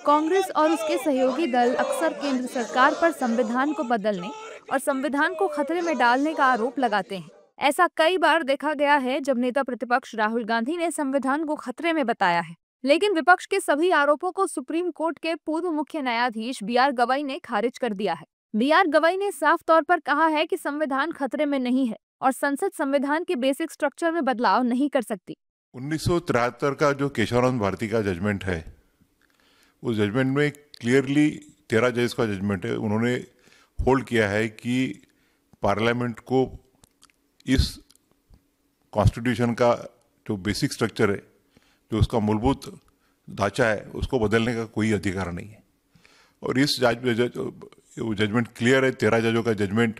कांग्रेस और उसके सहयोगी दल अक्सर केंद्र सरकार पर संविधान को बदलने और संविधान को खतरे में डालने का आरोप लगाते हैं। ऐसा कई बार देखा गया है जब नेता प्रतिपक्ष राहुल गांधी ने संविधान को खतरे में बताया है। लेकिन विपक्ष के सभी आरोपों को सुप्रीम कोर्ट के पूर्व मुख्य न्यायाधीश बी.आर. गवई ने खारिज कर दिया है। बी.आर. गवई ने साफ तौर पर कहा है कि संविधान खतरे में नहीं है और संसद संविधान के बेसिक स्ट्रक्चर में बदलाव नहीं कर सकती। 1973 का जो केशवानंद भारती का जजमेंट है, उस जजमेंट में क्लियरली 13 जज का जजमेंट है, उन्होंने होल्ड किया है कि पार्लियामेंट को इस कॉन्स्टिट्यूशन का जो बेसिक स्ट्रक्चर है, जो उसका मूलभूत ढांचा है, उसको बदलने का कोई अधिकार नहीं है। और इस जजमेंट क्लियर है, 13 जजों का judgment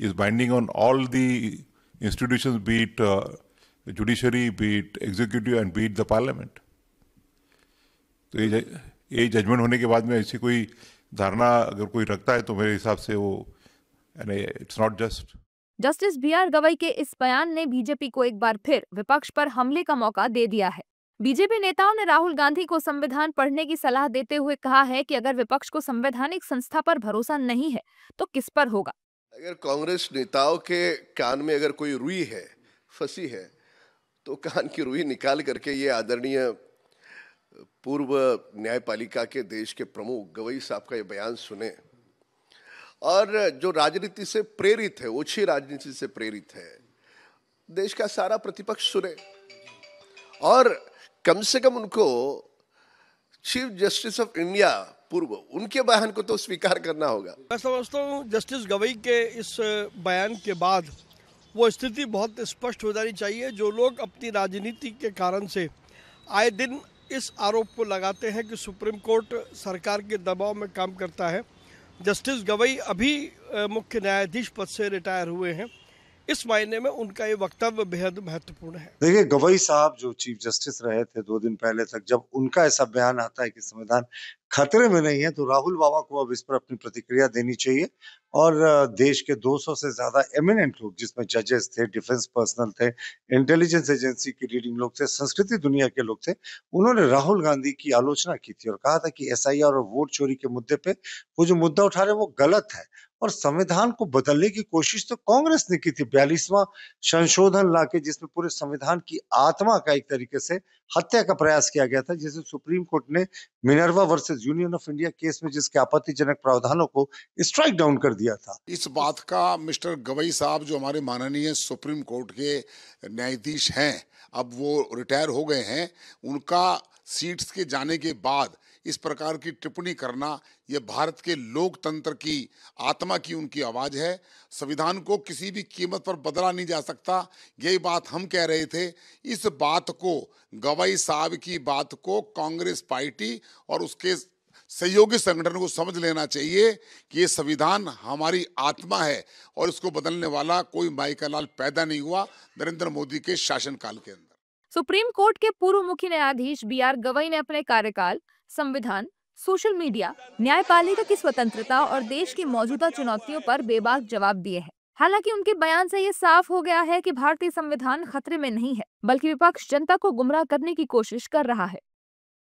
is binding on all the institutions, be it judiciary, be it executive and be it the parliament. तो ये जजमेंट होने के बाद में ऐसी कोई धारणा अगर कोई रखता है तो मेरे हिसाब से वो it's not just. Justice B R. Gavai के इस बयान ने बीजेपी को एक बार फिर विपक्ष पर हमले का मौका दे दिया है। बीजेपी नेताओं ने राहुल गांधी को संविधान पढ़ने की सलाह देते हुए कहा है कि अगर विपक्ष को संवैधानिक संस्था पर भरोसा नहीं है तो किस पर होगा। अगर कांग्रेस नेताओं के कान में अगर कोई रुई है, फंसी है, तो कान की रुई निकाल करके ये आदरणीय पूर्व न्यायपालिका के देश के प्रमुख गवई साहब का ये बयान सुने और जो राजनीति से प्रेरित है, ओछी राजनीति से प्रेरित है, देश का सारा प्रतिपक्ष सुने और कम से कम उनको चीफ जस्टिस ऑफ इंडिया पूर्व उनके बयान को तो स्वीकार करना होगा। मैं समझता हूँ जस्टिस गवई के इस बयान के बाद वो स्थिति बहुत स्पष्ट हो जानी चाहिए। जो लोग अपनी राजनीति के कारण से आए दिन इस आरोप को लगाते हैं कि सुप्रीम कोर्ट सरकार के दबाव में काम करता है। जस्टिस गवई अभी मुख्य न्यायाधीश पद से रिटायर हुए हैं, इस मायने में उनका ये वक्तव्य बेहद महत्वपूर्ण है। देखिए, गवई साहब जो चीफ जस्टिस रहे थे 2 दिन पहले तक, जब उनका ऐसा बयान आता है कि संविधान खतरे में नहीं है, तो राहुल बाबा को अब इस पर अपनी प्रतिक्रिया देनी चाहिए। और देश के 200 से ज्यादा एमिनेंट लोग, जिसमें जजेस थे, डिफेंस पर्सनल थे, इंटेलिजेंस एजेंसी के लीडिंग लोग थे, संस्कृति दुनिया के लोग थे, उन्होंने राहुल गांधी की आलोचना की थी और कहा था कि एसआईआर और वोट चोरी के मुद्दे पे वो जो मुद्दा उठा रहे वो गलत है। और संविधान को बदलने की कोशिश तो कांग्रेस ने की थी, 42वां संशोधन लाके, जिसमें पूरे संविधान की आत्मा का एक तरीके से हत्या का प्रयास किया गया था, जिसे सुप्रीम कोर्ट ने Minerva versus union of India case में जिसके आपत्तिजनक प्रावधानों को स्ट्राइक डाउन कर दिया था। इस बात का मिस्टर गवई साहब, जो हमारे माननीय सुप्रीम कोर्ट के न्यायाधीश हैं, अब वो रिटायर हो गए हैं, उनका सीट्स के जाने के बाद इस प्रकार की टिप्पणी करना, यह भारत के लोकतंत्र की आत्मा की उनकी आवाज है। संविधान को किसी भी कीमत पर बदला नहीं जा सकता, यही बात हम कह रहे थे। इस बात को, गवई साहब की बात को कांग्रेस पार्टी और उसके सहयोगी संगठन को समझ लेना चाहिए कि ये संविधान हमारी आत्मा है और इसको बदलने वाला कोई माई का लाल पैदा नहीं हुआ नरेंद्र मोदी के शासनकाल के अंदर। सुप्रीम कोर्ट के पूर्व मुख्य न्यायाधीश बी.आर. गवई ने अपने कार्यकाल, संविधान, सोशल मीडिया, न्यायपालिका की स्वतंत्रता और देश की मौजूदा चुनौतियों पर बेबाक जवाब दिए हैं। हालांकि उनके बयान से ये साफ हो गया है कि भारतीय संविधान खतरे में नहीं है, बल्कि विपक्ष जनता को गुमराह करने की कोशिश कर रहा है।